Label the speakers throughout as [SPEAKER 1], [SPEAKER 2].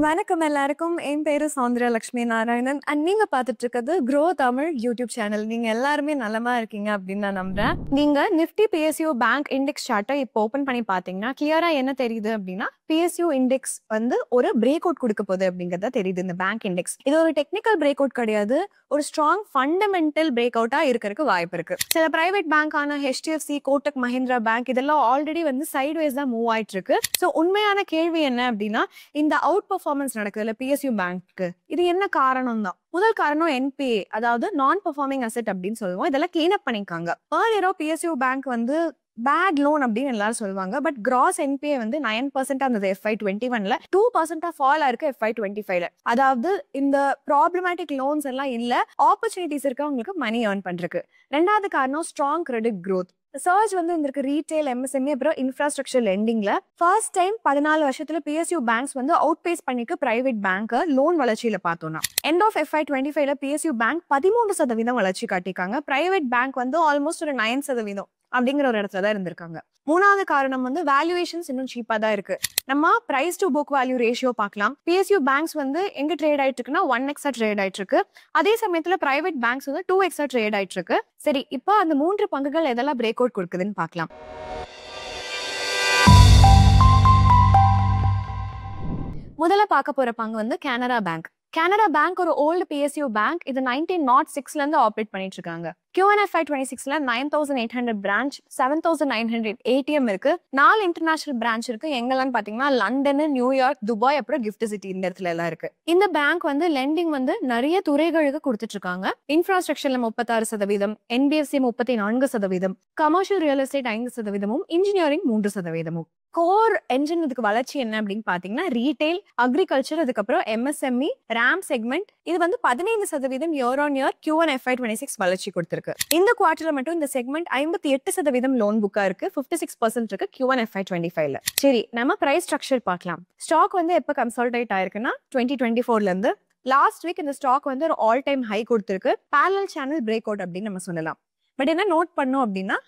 [SPEAKER 1] வணக்கம் எல்லாருக்கும். என் பேரு சௌந்தர்யா லட்சுமி நாராயணன். நீங்க பார்த்துட்டு இருக்கிறது க்ரோ தமிழ் யூடியூப் சேனல். நீங்க எல்லாருமே நலமா இருக்கீங்க அப்படின்னு நான் நம்புறேன். நீங்க நிஃப்டி பிஎஸ்யூ பேங்க் இண்டெக்ஸ் சார்ட்டை இப்போ ஓபன் பண்ணி பார்த்தீங்கன்னா கிளியரா என்ன தெரியுது அப்படின்னா, பிஎஸ்யூ இண்டெக்ஸ் வந்து ஒரு பிரேக் அவுட் கொடுக்க போகுது அப்படிங்கறத தெரியுது. இந்த பேங்க் இண்டெக்ஸ் இது ஒரு டெக்னிக்கல் பிரேக் அவுட் கிடையாது, ஒரு ஸ்ட்ராங் ஃபண்டமெண்டல் பிரேக் அவுட்டா இருக்கிறதுக்கு வாய்ப்பு இருக்கு. சில பிரைவேட் பேங்கான ஹெச்டிஎஃப்சி, கோட்டக் மஹிந்திரா பேங்க் இதெல்லாம் ஆல்ரெடி வந்து சைட்வேஸ் தான் மூவ் ஆயிட்டு இருக்கு. ஸோ உண்மையான கேள்வி என்ன அப்படின்னா, இந்த அவுட் பெர்ஃபார்மன்ஸ் நடக்குதுல்ல பிஎஸ்யூ பேங்க்கு, இது என்ன காரணம் தான்? முதல் காரணம் என்பிஏ, அதாவது நான் பெர்ஃபார்மிங் அசெட் அப்படின்னு சொல்லுவோம். இதெல்லாம் கிளீன் அப் பண்ணிருக்காங்க. ஏர்லியரா பிஎஸ்யூ பேங்க் வந்து பேட் லோன் அப்படின்னு எல்லாரும் சொல்லுவாங்க. பட் கிராஸ் என்பிஏ வந்து 9% இருந்தது FY21ல, 2% ஃபால் ஆயிருக்கு FY25ல. அதாவது இந்த ப்ராப்ளமேட்டிக் லோன்ஸ் எல்லாம் இல்ல, ஆப்பர்ச்சுனிட்டிஸ் இருக்கு அவங்களுக்கு மணி ஏர்ன் பண்றதுக்கு. ரெண்டாவது காரணம் ஸ்ட்ராங் கிரெடிட் க்ரோத். சர்ச் வந்து இருக்கு ரீட்டைல், எம்எஸ்எம்இ, அப்புறம் இன்ஃப்ராஸ்ட்ரக்சர் லெண்டிங்ல. ஃபர்ஸ்ட் டைம் 14 வருஷத்துல பிஎஸ்யூ பேங்க்ஸ் வந்து அவுட் பேஸ் பண்ணிக்கு பிரைவேட் பேங்க் லோன் வளர்ச்சியில பார்த்தோம்னா. எண்ட் ஆஃப் FY25ல பிஎஸ்யூ பேங்க் 13% வளர்ச்சி காட்டிருக்காங்க. பிரைவேட் பேங்க் வந்து ஆல்மோஸ்ட் ஒரு 9% அப்படிங்கிற ஒரு இடத்துல தான் இருந்திருக்காங்க. மூணாவது காரணம் வந்து வேல்யூவேஷன்ஸ் இன்னும் சீப்பா தான் இருக்கு. நம்ம price to book value ratio பார்க்கலாம். பிஎஸ்யூ பேங்க்ஸ் வந்து எங்க ட்ரேட் ஆயிட்டு இருக்குன்னா 1x ட்ரேட் ஆயிட்டு இருக்கு. அதே சமயத்துல பிரைவேட் பேங்க்ஸ் வந்து 2x ட்ரேட் ஆயிட்டு இருக்கு. சரி, இப்போ அந்த 3 பங்குகள் எதெல்லாம் பிரேக் அவுட் கொடுக்குதுன்னு பார்க்கலாம். முதல்ல பார்க்க போற பங்கு வந்து கனரா பேங்க். கனரா பேங்க் ஒரு ஓல்டு பிஎஸ்யூ பேங்க். இது 1906ல இருந்து ஆப்ரேட் பண்ணிட்டு இருக்காங்க. QNFI26ல 9800 பிரான்ச், 7900 ATM இருக்கு. 4 இன்டர்நேஷனல் பிரான்ச் இருக்கு. எங்கெல்லாம் பாத்தீங்கன்னா லண்டன், நியூயார்க், துபாய், அப்புறம் கிஃப்ட் சிட்டி இந்த இடத்துல எல்லாம் இருக்கு. இந்த பேங்க் வந்து லெண்டிங் வந்து நிறைய துறைகளுக்கு கொடுத்துட்டு இருக்காங்க. இன்ஃப்ராஸ்ட்ரக்சர்ல 36%, NBFC 34%, commercial real estate 5%, engineering 3%. Core engine இதுக்கு வளர்ச்சி என்ன அப்படின்னு பாத்தீங்கன்னா ரீட்டைல், அக்ரிகல்ச்சர், அதுக்கப்புறம் MSME, RAM செக்மெண்ட். இது வந்து 15% இயர் ஆன் இயர் Q1FY26 வளர்ச்சி கொடுத்திருக்கு. இந்த குவார்டர்ல மட்டும் இந்த செக்மெண்ட் 58% லோன் புக்கா இருக்கு, 56% இருக்கு Q1FY25ல. சரி, நம்ம பிரைஸ் ஸ்ட்ரக்சர் பார்க்கலாம். ஸ்டாக் வந்து எப்ப கன்சாலிடேட் ஆயிருக்குன்னா 2024ல இருந்து. லாஸ்ட் வீக் இந்த ஸ்டாக் வந்து ஒரு ஆல் டைம் ஹை கொடுத்திருக்கு. பேரலல் சேனல் பிரேக் அவுட் அப்படின்னு நம்ம சொல்லலாம். பட் என்ன நோட் பண்ணோம் அப்படின்னா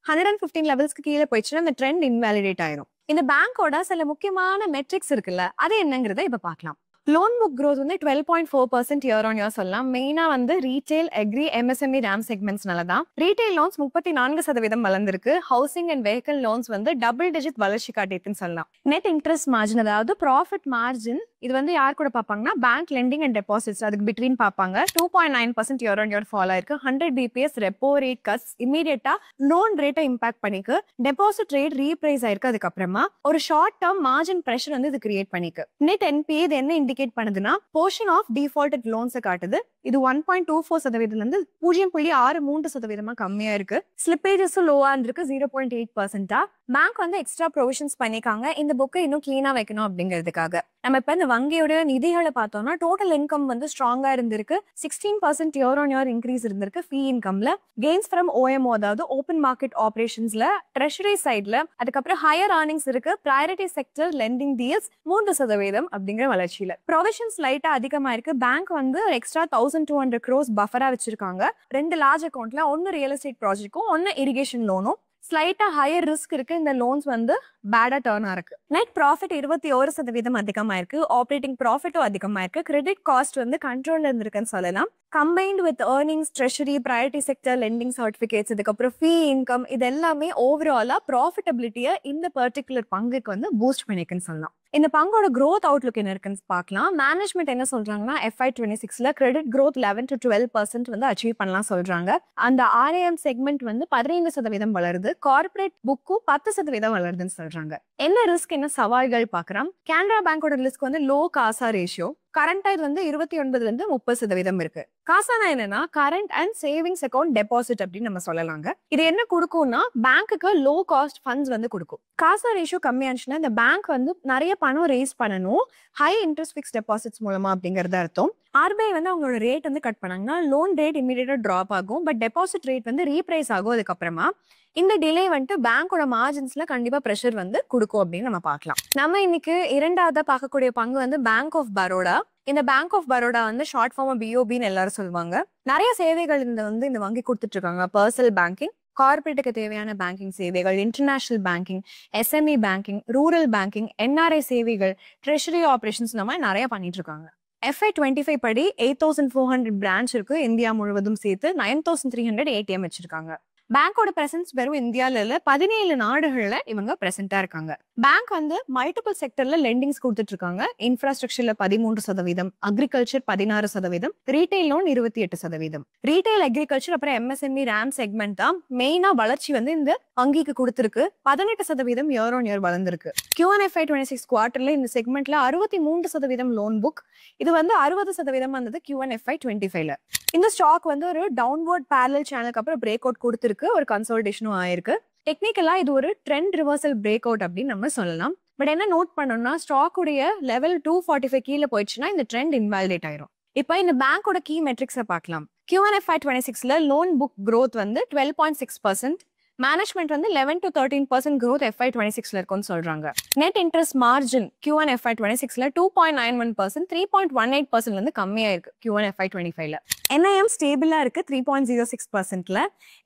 [SPEAKER 1] 115 லெவல்ஸ்க்கு கீழே போயிடுச்சுன்னா அந்த ட்ரெண்ட் இன்வாலிடேட் ஆயிரும். இந்த பேங்கோட சில முக்கியமான மெட்ரிக்ஸ் இருக்குல்ல, அது என்னங்கிறத இப்ப பார்க்கலாம். லோன் புக் க்ரோத் வந்து 12.4% இயர் ஆன் இயர் சொல்லலாம். மெயினா வந்து ரீட்டைல், அக்ரி, MSME, RAM செக்மெண்ட்ஸ்னால தான். ரீட்டைல் லோன்ஸ் 34% வளர்ந்திருக்கு. ஹவுசிங் அண்ட் வெஹிக்கிள் லோன்ஸ் வந்து டபுள் டிஜிட் வளர்ச்சி காட்டியிருக்குன்னு சொல்லலாம். நெட் இன்ட்ரெஸ்ட் மார்ஜின், அதாவது ப்ராஃபிட் மார்ஜின், இது வந்து யார் கூட பார்ப்பாங்கன்னா பேங்க் லெண்டிங் அண்ட் டெபாசிட்ஸ், அதுக்கு பிட்வீன் பார்ப்பாங்க. 2.9% இயர் ஆன் இயர் ஃபால் ஆயிருக்கு. 100 BPS ரெப்போ ரேட் கட்ஸ் இமீடியட்டா லோன் ரேட்டை இம்பாக்ட் பண்ணிக்கு. டெபாசிட் ரேட் ரீப்ரைஸ் ஆயிருக்கு. அதுக்கப்புறமா ஒரு ஷார்ட் டேர்ம் மார்ஜின் பிரஷர் வந்து இது கிரியேட் பண்ணிக்கு. நெட் NPA இது என்ன இண்டிகேட் பண்ணுதுன்னா போர்ஷன் ஆஃப் டிஃபால்டட் லோன்ஸை காட்டுது. இது 1.24% இருந்து 0.63% கம்மியா இருக்கு. ஸ்லிப்பேஜஸ் லோவா இருக்கு, 0.8%. பேங்க் வந்து எக்ஸ்ட்ரா ப்ரொவிஷன்ஸ் பண்ணிருக்காங்க இந்த புக்கை இன்னும் கிளீனா வைக்கணும் அப்படிங்கிறதுக்காக. நம்ம இப்ப இந்த வங்கியோட நிதிகளை பார்த்தோம்னா டோட்டல் இன்கம் வந்து ஸ்ட்ராங்கா இருந்திருக்கு. 16% இயர் ஆன் இயர் இன்க்ரீஸ் இருந்திருக்கு. ஃபீ இன்கம்ல கெயின்ஸ் ஃப்ரம் OMO, அதாவது ஓப்பன் மார்க்கெட் ஆபரேஷன்ஸ்ல, ட்ரெஷரி சைட்ல, அதுக்கப்புறம் ஹையர் ஏர்னிங்ஸ் இருக்கு. பிரையாரிட்டி செக்டர் லெண்டிங் டீல்ஸ் 3% அப்படிங்கிற வளர்ச்சியில. ப்ரொவிஷன்ஸ் லைட்டா அதிகமா இருக்கு. பேங்க் வந்து எக்ஸ்ட்ரா 1200 crores பஃபரா வச்சிருக்காங்க. 2 லார்ஜ் அக்கௌண்ட்ல, ஒன்னு ரியல் எஸ்டேட் ப்ராஜெக்டும், ஒன்னு இரிகேஷன் லோனும். ஸ்லைட்டா ஹையர் ரிஸ்க் இருக்கு. இந்த லோன்ஸ் வந்து பேடா டர்ன் இருக்கு. நெட் ப்ராஃபிட் 21% அதிகமா இருக்கு. ஆப்ரேட்டிங் ப்ராஃபிட்டும் அதிகமா இருக்கு. கிரெடிட் காஸ்ட் வந்து கண்ட்ரோல்ல இருந்திருக்குன்னு சொல்லலாம். Combined with earnings, treasury, priority sector lending certificates, இதுக்கப்புறம் ஃபீ இன்கம், இது எல்லாமே ஓவராலா ப்ராஃபிட்டபிலிட்டியை இந்த பர்டிகுலர் பங்குக்கு வந்து பூஸ்ட் பண்ணிருக்குன்னு சொல்லலாம். இந்த பங்கோட growth அவுட்லுக் என்ன இருக்குன்னு பார்க்கலாம். மேனேஜ்மெண்ட் என்ன சொல்றாங்கன்னா FY26ல கிரெடிட் growth 11 to 12% வந்து அச்சீவ் பண்ணலாம் சொல்றாங்க. அந்த RAM செக்மெண்ட் வந்து 15% வளருது. கார்பரேட் புக்கும் 10% வளருதுன்னு சொல்றாங்க. என்ன ரிஸ்க், என்ன சவால்கள் பார்க்கலாம். கனரா பேங்கோட ரிஸ்க் வந்து லோ காசா ரேஷியோ. கரண்டா இது வந்து 29 இருந்து 30% இருக்கு. காசானா என்னன்னா current and savings account deposit அப்படின்னு நம்ம சொல்லலாங்க. இது என்ன கொடுக்கும்னா பேங்க்குக்கு லோ காஸ்ட் ஃபண்ட்ஸ் வந்து கொடுக்கும். காசா ரேஷியோ கம்மியாச்சுன்னா இந்த பேங்க் வந்து நிறைய பணம் ரேஸ் பண்ணணும், ஹை இன்ட்ரெஸ்ட் ஃபிக்ஸ் டெபாசிட்ஸ் மூலமா அப்படிங்கறது அர்த்தம். RBI வந்து அவங்களோட ரேட் வந்து கட் பண்ணாங்கன்னா லோன் ரேட் இமீடியட்டா டிராப் ஆகும். பட் டெபாசிட் ரேட் வந்து ரீப்ரைஸ் ஆகும். அதுக்கப்புறமா இந்த டிலே வந்துட்டு பேங்கோட மார்ஜின்ஸ்ல கண்டிப்பா பிரஷர் வந்து கொடுக்கும் அப்படின்னு நம்ம பார்க்கலாம். நம்ம இன்னைக்கு இரண்டாவதா பார்க்கக்கூடிய பங்கு வந்து பேங்க் ஆஃப் பரோடா. இந்த பேங்க் ஆஃப் பரோடா வந்து ஷார்ட் ஃபார்ம் BOBன்னு எல்லாரும் சொல்லுவாங்க. நிறைய சேவைகள் இந்த வங்கி கொடுத்துட்டு இருக்காங்க. பர்சனல் பேங்கிங், கார்பரேட்டுக்கு தேவையான பேங்கிங் சேவைகள், international banking, SME banking, rural banking, NRI சேவைகள், ட்ரெஷரி ஆபரேஷன்ஸ் இந்த மாதிரி நிறைய பண்ணிட்டு இருக்காங்க. FY25 படி 8400 பிரான்ச் இருக்கு இந்தியா முழுவதும் சேர்த்து. 9300 ATM வச்சிருக்காங்க. பேங்கோட பிரசன்ஸ் வெறும் இந்தியால இல்ல, 17 நாடுகள்ல இவங்க பிரசன்டா இருக்காங்க. பேங்க் வந்து மல்டிபிள் செக்டர்ல லெண்டிங்ஸ் கொடுத்துட்டு இருக்காங்க. இன்ஃப்ராஸ்ட்ரக்சர்ல 13%, agriculture 16%, retail loan 28%. Retail, agriculture அப்புறம் MSME RAM செக்மெண்ட் தான் மெயினா வளர்ச்சி வந்து இந்த வங்கிக்கு கொடுத்திருக்கு. 18% இயர் ஆன் இயர் வளர்ந்திருக்கு. Q1 FY26 குவார்டர்ல இந்த செக்மெண்ட்ல 63% லோன் புக். இது வந்து 60% வந்தது Q1 FY25ல. இந்த ஸ்டாக் வந்து ஒரு டவுன்வர்ட் பேரலல் சேனலுக்கு அப்புறம் பிரேக் அவுட் கொடுத்திருக்கு. ஒரு கன்சல்டேஷனும் ஆயிருக்கு. டெக்னிக்கலா இது ஒரு ட்ரெண்ட் ரிவர்சல் பிரேக் அவுட் அப்படின்னு நம்ம சொல்லலாம். பட் என்ன நோட் பண்ணணும்னா, ஸ்டாக் உடைய லெவல் 245 கீழே போயிடுச்சுன்னா இந்த ட்ரெண்ட் இன்வாலிடேட் ஆயிரும். இப்போ இந்த பேங்கோட கீ மெட்ரிக்ஸை பார்க்கலாம். Q1 FY26ல லோன் புக் growth வந்து 12.6%, மேனேஜ்மெண்ட் வந்து 11 to 13% growth FY26ல இருக்கும்னு சொல்றாங்க. நெட் இன்ட்ரெஸ்ட் மார்ஜின் Q1 FY26ல 2.91%, 3.18% வந்து கம்மியா இருக்கு Q1 FY25ல. NIM ஸ்டேபிளா இருக்கு 3.06%ல.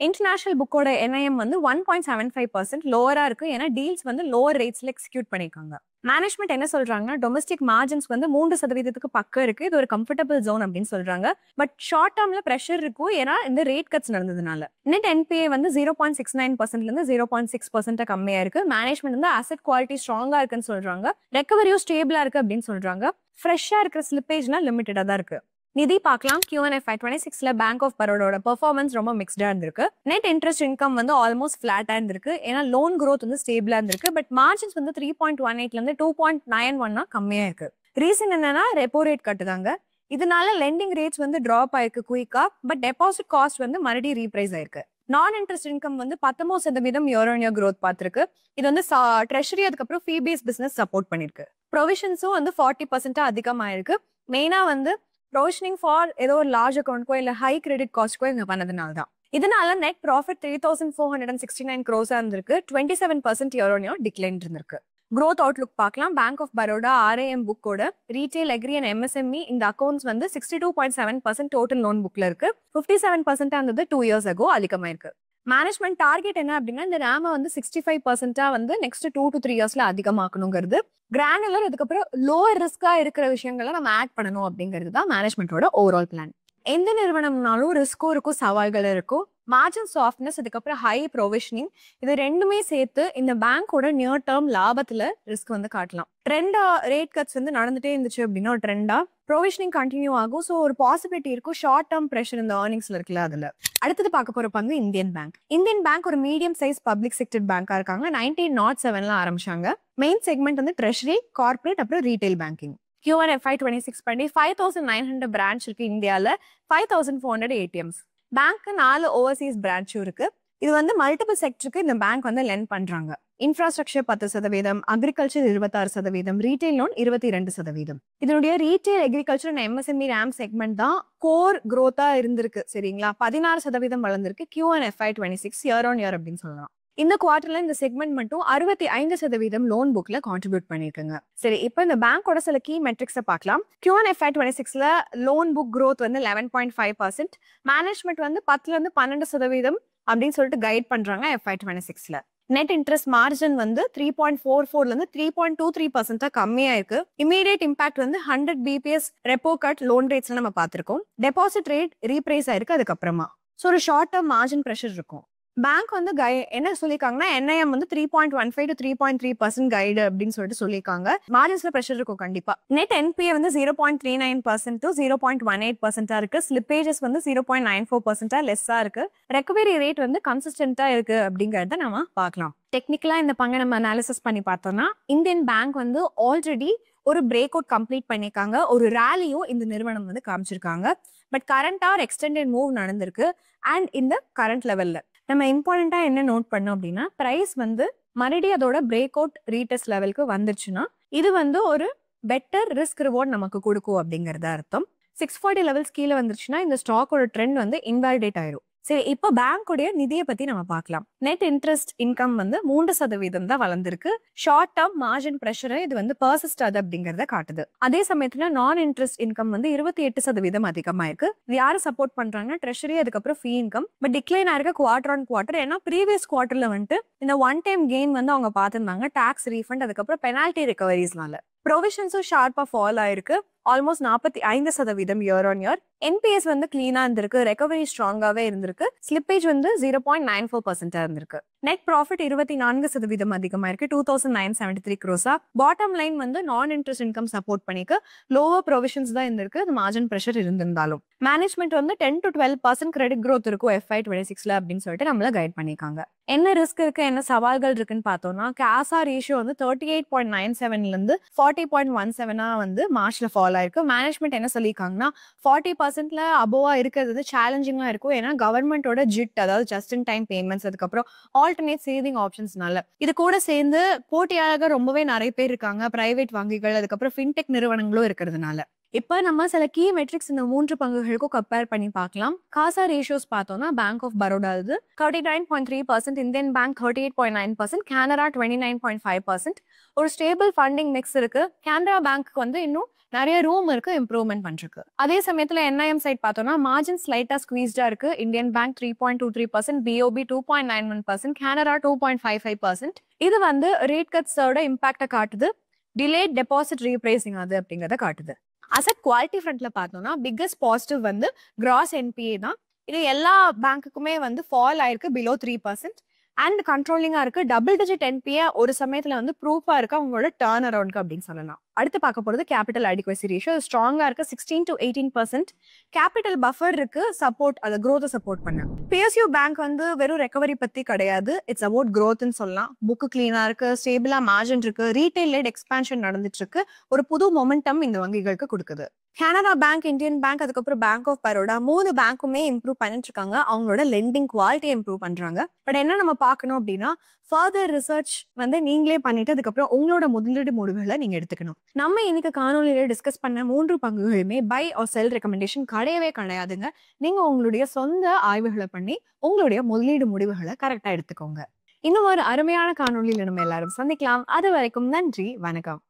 [SPEAKER 1] இன்டர்நேஷனல் புக்கோட NIM வந்து 1.75% லோவரா இருக்கு. ஏன்னா டீல்ஸ் வந்து லோவர் ரேட்ஸ்ல எக்ஸிக்யூட் பண்ணிருக்காங்க. மேனேஜ்மெண்ட் என்ன சொல்றாங்கன்னா, டொமஸ்டிக் மார்ஜின்ஸ் வந்து 3% பக்கம் இருக்கு. இது ஒரு கம்ஃபர்டபிள் ஜோன் அப்படின்னு சொல்றாங்க. பட் ஷார்ட் டேர்ம்ல பிரஷர் இருக்கும், ஏன்னா இந்த ரேட் கட்ஸ் நடந்ததுனால. நெட் NPA வந்து 0.69%ல இருந்து 0.6% கம்மியா இருக்கு. மேனேஜ்மெண்ட் வந்து அசெட் குவாலிட்டி ஸ்ட்ராங்கா இருக்குன்னு சொல்றாங்க. ரெக்கவரியும் ஸ்டேபிளா இருக்கு அப்படின்னு சொல்றாங்க. ஃப்ரெஷ்ஷா இருக்கிற ஸ்லிப்பேஜ்னா லிமிட்டடா தான் இருக்கு. நிதி பார்க்கலாம். Q1 FY26ல பேங்க் ஆஃப் பரோடாவோட பெர்ஃபார்மன்ஸ் ரொம்ப மிக்ஸ்டா இருந்திருக்கு. நெட் இன்ட்ரெஸ்ட் இன்கம் வந்து ஆல்மோஸ்ட் ஃபிளாட்டா இருந்திருக்கு. ஏன்னா லோன் growth வந்து ஸ்டேபிளா இருந்திருக்கு. பட் மார்ஜின்ஸ் வந்து 3.18ல இருந்து 2.91 கம்மியா இருக்கு. ரீசன் என்னன்னா, ரெப்போ ரேட் கட்டுதாங்க. இதனால லெண்டிங் ரேட்ஸ் வந்து டிராப் ஆயிருக்கு குயிக்கா. பட் டெபாசிட் காஸ்ட் வந்து மறுபடியும் ரீப்ரைஸ் ஆயிருக்கு. நான் இன்ட்ரெஸ்ட் இன்கம் வந்து 19% இயர் ஆன் இயர் growth பார்த்திருக்கு. இது வந்து ட்ரெஷரி அதுக்கப்புறம் ஃபீ பேஸ் பிசினஸ் சப்போர்ட் பண்ணிருக்கு. ப்ரொவிஷன்ஸும் வந்து 40% அதிகமாயிருக்கு. மெயினா வந்து ப்ரொவிஷனிங் ஃபார் ஏதோ ஒரு லார்ஜ் அக்கௌண்ட்க்கோ இல்ல ஹை கிரெடிட் காஸ்ட்க்கோ இங்க பண்ணதுனால தான். இதனால நெட் ப்ராஃபிட் 3469 crores இருந்திருக்கு. 27% இயர் ஆன் இயர் டிக்ளைன் இருந்திருக்கு. growth அவுட்லுக் பார்க்கலாம். பேங்க் ஆஃப் பரோடா RAM புக்கோட ரீட்டைல், அக்ரி அண்ட் MSME இந்த அக்கௌண்ட்ஸ் வந்து 62.7% டோட்டல் லோன் புக்ல இருக்கு. 57% இருந்தது 2 years ago, அதிகமாயிருக்கு. மேனேஜ்மெண்ட் டார்கெட் என்ன அப்படின்னா, இந்த RAM வந்து 65% வந்து நெக்ஸ்ட் 2 to 3 yearsல அதிகமாக்கணுங்கிறது. கிரானுலர், அதுக்கப்புறம் லோவர் ரிஸ்கா இருக்கிற விஷயங்களை நம்ம ஆட் பண்ணணும் அப்படிங்கிறது தான் மேனேஜ்மெண்டோட ஓவரால் பிளான். எந்த நிறுவனம்னாலும் ரிஸ்க்கும் இருக்கும், சவால்கள் இருக்கும். மார்ஜின் சாஃப்ட்னஸ், அதுக்கப்புறம் ஹை ப்ரொவிஷனிங், இது ரெண்டுமே சேர்த்து இந்த பேங்கோட நியர் டேர்ம் லாபத்துல ரிஸ்க் வந்து காட்டலாம். ட்ரெண்டா ரேட் கட்ஸ் வந்து நடந்துட்டே இருந்துச்சு அப்படின்னா ஒரு ட்ரெண்டா ப்ரொவிஷனிங் கண்டினியூ ஆகும். ஸோ ஒரு பாசிபிலிட்டி இருக்கும் ஷார்ட் டேர்ம் ப்ரெஷர் இந்த ஏர்னிங்ஸ்ல இருக்குல்ல அதுல. அடுத்தது பார்க்க போற பங்கு இந்தியன் பேங்க். இந்தியன் பேங்க் ஒரு மீடியம் சைஸ் பப்ளிக் செக்டர் பேங்கா இருக்காங்க. 1907ல ஆரம்பிச்சாங்க. மெயின் செக்மெண்ட் வந்து ட்ரெஷரி, கார்பரேட் அப்புறம் ரீட்டைல் பேங்கிங். Q1 FY26 பண்ணி 5900 பிரான்ச் இருக்கு இந்தியால. 5400 ATMs. பேங்க்கு 4 ஓவர்சீஸ் பிரான்ச்சும் இருக்கு. இது வந்து மல்டிபிள் செக்டருக்கு இந்த பேங்க் வந்து லெண்ட் பண்றாங்க. Infrastructure 10%, agriculture 26%, retail loan 22%. இதனுடைய retail, agriculture and MSME RAM segment தான் கோர் growth-ஆ இருந்திருக்கு. சரிங்களா, 16% வளர்ந்திருக்கு Q1 FY26 year on year அப்படின்னு சொல்லலாம். இந்த குவார்டர்ல இந்த செக்மெண்ட் மட்டும் 65% லோன் புக்ல கான்ட்ரிபியூட் பண்ணிருக்காங்க. சரி, இப்போ இந்த பேங்கோட சில கீ மெட்ரிக்ஸை பார்க்கலாம். Q1 FY26ல லோன் புக் growth வந்து 11.5%, மேனேஜ்மெண்ட் வந்து 10ல இருந்து 12% அப்படின்னு சொல்லிட்டு கைட் பண்றாங்க FY26ல. நெட் இன்ட்ரெஸ்ட் மார்ஜின் வந்து 3.44ல இருந்து 3.23% கம்மியா இருக்கு. இமீடியட் இம்பாக்ட் வந்து 100 BPS ரெப்போ கட் லோன் ரேட்ஸ்ல நம்ம பார்த்திருக்கோம். டெபாசிட் ரேட் ரீப்ரைஸ் ஆயிருக்கு அதுக்கப்புறமா. ஸோ ஒரு ஷார்ட் டேர்ம் மார்ஜின் ப்ரெஷர் இருக்கும். பேங்க் வந்து என்ன சொல்லியிருக்காங்கன்னா, NIM வந்து 3.15 to 3.3% கைடு அப்படின்னு சொல்லிட்டு சொல்லியிருக்காங்க. மார்ஜின்ஸ்ல ப்ரெஷர் இருக்கும் கண்டிப்பா. நெட் NPA வந்து 0.39% to 0.18% இருக்கு. ஸ்லிப்பேஜஸ் வந்து 0.94% லெஸ்ஸா இருக்கு. ரெக்கவரி ரேட் வந்து கன்சிஸ்டன்டா இருக்கு அப்படிங்கறத நம்ம பார்க்கலாம். டெக்னிக்கலா இந்த பங்கை நம்ம அனாலிசிஸ் பண்ணி பார்த்தோம்னா, இந்தியன் பேங்க் வந்து ஆல்ரெடி ஒரு பிரேக் அவுட் கம்ப்ளீட் பண்ணிருக்காங்க. ஒரு ரேலியும் இந்த நிறுவனம் வந்து காமிச்சிருக்காங்க. பட் கரண்டா ஒரு எக்ஸ்டெண்டட் மூவ் நடந்திருக்கு. அண்ட் இந்த கரண்ட் லெவல்ல நம்ம இம்பார்ட்டண்டா என்ன நோட் பண்ணோம் அப்படின்னா, பிரைஸ் வந்து மறுபடியும் அதோட பிரேக் அவுட் ரீடெஸ்ட் லெவலுக்கு வந்துருச்சுன்னா இது வந்து ஒரு பெட்டர் ரிஸ்க் ரிவார்ட் நமக்கு கொடுக்கும் அப்படிங்கறத அர்த்தம். 640 லெவல்ஸ் கீழே வந்துருச்சுன்னா இந்த ஸ்டாக்கோட ட்ரெண்ட் வந்து இன்வாலிடேட் ஆயிரும். சரி, இப்போ பேங்க்குடைய நிதியை பத்தி நம்ம பார்க்கலாம். நெட் இன்ட்ரெஸ்ட் இன்கம் வந்து 3% தான் வளர்ந்திருக்கு. ஷார்ட் டேர்ம் மார்ஜின் பிரஷரை இது வந்து பர்சிஸ்ட் ஆகுது அப்படிங்கறத காட்டுது. அதே சமயத்துல நான் இன்ட்ரெஸ்ட் இன்கம் வந்து 28% அதிகமாயிருக்கு. இது யாரு சப்போர்ட் பண்றாங்க? ட்ரெஷரி, அதுக்கப்புறம் ஃபீ இன்கம். பட் டிக்ளைன் ஆயிருக்கு குவார்டர் ஆன் குவார்டர். ஏன்னா ப்ரீவியஸ் குவார்டர்ல வந்துட்டு இந்த ஒன் டைம் கெயின் வந்து அவங்க பார்த்திருந்தாங்க, டாக்ஸ் ரீஃபண்ட், அதுக்கப்புறம் பெனால்டி ரெக்கவரிஸ்னால. ப்ரொவிஷன்ஸும் ஷார்ப்பா ஃபால் ஆயிருக்கு, almost 45% year on year. NPS வந்து கிளீனா இருந்திருக்கு, ரெக்கவரி ஸ்ட்ராங்காவே இருந்திருக்கு, ஸ்லிப்பேஜ் வந்து 0.94% இருந்திருக்கு. நெட் ப்ராஃபிட் 24% அதிகமாயிருக்கு, 2973 crores. பாட்டம் லைன் வந்து நான் இன்ட்ரெஸ்ட் இன்கம் சப்போர்ட் பண்ணிக்கு, லோவர் ப்ரொவிஷன்ஸ் தான் இருந்திருக்கு, அது மார்ஜின் பிரஷர் இருந்திருந்தாலும். மேனேஜ்மெண்ட் வந்து 10 to 12% கிரெடிட் growth இருக்கும் FY26 அப்படின்னு சொல்லிட்டு நம்மள கைட் பண்ணிருக்காங்க. என்ன ரிஸ்க் இருக்கு, என்ன சவால்கள் இருக்குன்னு பார்த்தோம்னா, காசா ரேஷியோ வந்து 38.97 இருந்து 40.17 வந்து மார்ச்ல ஃபால் ஆயிருக்கு. மேனேஜ்மெண்ட் என்ன சொல்லியிருக்காங்கன்னா 40%ல அபோவா இருக்கிறது சேலஞ்சிங்கா இருக்கும். ஏன்னா கவர்மெண்டோட ஜிட், அதாவது ஜஸ்ட் இன் டைம் பேமெண்ட்ஸ், அதுக்கப்புறம் ஆல்டர்னேட் சேவிங் ஆப்ஷன்ஸ்னால. இது கூட சேர்ந்து போட்டியாளர்கள் ரொம்பவே நிறைய பேர் இருக்காங்க, பிரைவேட் வங்கிகள், அதுக்கப்புறம் ஃபின்டெக் நிறுவனங்களும் இருக்கிறதுனால. இப்ப நம்ம சில கீ மெட்ரிக்ஸ் இந்த 3 பங்குகளுக்கும் கம்பேர் பண்ணி பார்க்கலாம். காசா ரேஷியோஸ் பார்த்தோம்னா bank of Baroda 39.3%, Indian bank 38.9%, Canara 29.5%. ஒரு ஸ்டேபிள் ஃபண்டிங் மிக்ஸ் இருக்கு. கனரா பேங்க்கு வந்து இன்னும் நிறைய ரூம் இருக்கு இம்ப்ரூவ்மெண்ட் பண்றதுக்கு. அதே சமயத்துல என்ஐஎம் சைட் பார்த்தோம்னா மார்ஜின் ஸ்லைட்டா ஸ்குவீஸ்டா இருக்கு. Indian bank 3.23%, BOB 2.91%, Canara 2.55%. இது வந்து ரேட் கட்ஸோட இம்பாக்ட காட்டுது, டிலேட் டெபாசிட் ரீப்ரைசிங் ஆகுது அப்படிங்கறத காட்டுது. அசெட் குவாலிட்டி ஃப்ரண்ட்ல பார்த்தோம்னா பிக்கஸ்ட் பாசிட்டிவ் வந்து கிராஸ் என்பிஏ தான். இது எல்லா பேங்க்குக்குமே வந்து ஃபால் ஆயிருக்கு பிலோ 3%. அண்ட் கண்ட்ரோலிங்கா இருக்கு. டபுள் டிஜிட் என்பிஏ ஒரு சமயத்துல வந்து ப்ரூஃபா இருக்கு அவங்களோட டர்ன் அரௌண்ட்க்கு அப்படின்னு சொல்லலாம். அடுத்து பார்க்க போறது கேபிட்டல் அடிக்வசி ரேஷியோ ஸ்ட்ராங்கா இருக்கு, 16 to 18%. கேபிட்டல் பஃபர் இருக்கு, சப்போர்ட், அது growth சப்போர்ட் பண்ண. பிஎஸ்யூ பேங்க் வந்து வெறும் ரெக்கவரி பத்தி கிடையாது, இட்ஸ் அபவுட் growthன்னு சொல்லலாம். புக் கிளீனா இருக்கு, ஸ்டேபிளா மார்ஜின் இருக்கு, ரீட்டைல் லெட் எக்ஸ்பான்ஷன் நடந்துட்டு இருக்கு, ஒரு புது மொமெண்டம் இந்த வங்கிகளுக்கு கொடுக்குது. கனரா பேங்க், இந்தியன் பேங்க், அதுக்கப்புறம் பேங்க் ஆஃப் பரோடா 3 பேங்க்குமே இம்ப்ரூவ் பண்ணிட்டு இருக்காங்க, அவங்களோட லெண்டிங் குவாலிட்டி இம்ப்ரூவ் பண்றாங்க. பட் என்ன நம்ம பார்க்கணும் அப்படின்னா ஃபர்தர் ரிசர்ச் வந்து நீங்களே பண்ணிட்டு அதுக்கப்புறம் உங்களோட முதலீடு முடிவுகளை நீங்க எடுத்துக்கணும். நம்ம இன்னைக்கு காணொலியில டிஸ்கஸ் பண்ண 3 பங்குகளுமே பை ஆர் செல் ரெக்கமெண்டேஷன் கிடையவே கிடையாதுங்க. நீங்க உங்களுடைய சொந்த ஆய்வுகளை பண்ணி உங்களுடைய முதலீடு முடிவுகளை கரெக்டா எடுத்துக்கோங்க. இன்னும் ஒரு அருமையான காணொலியில நம்ம எல்லாரும் சந்திக்கலாம். அது வரைக்கும் நன்றி, வணக்கம்.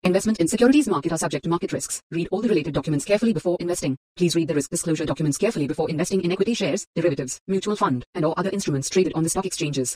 [SPEAKER 2] Investment in securities market are subject to market risks. Read all the related documents carefully before investing. Please read the risk disclosure documents carefully before investing in equity shares, derivatives, mutual fund, and or other instruments traded on the stock exchanges.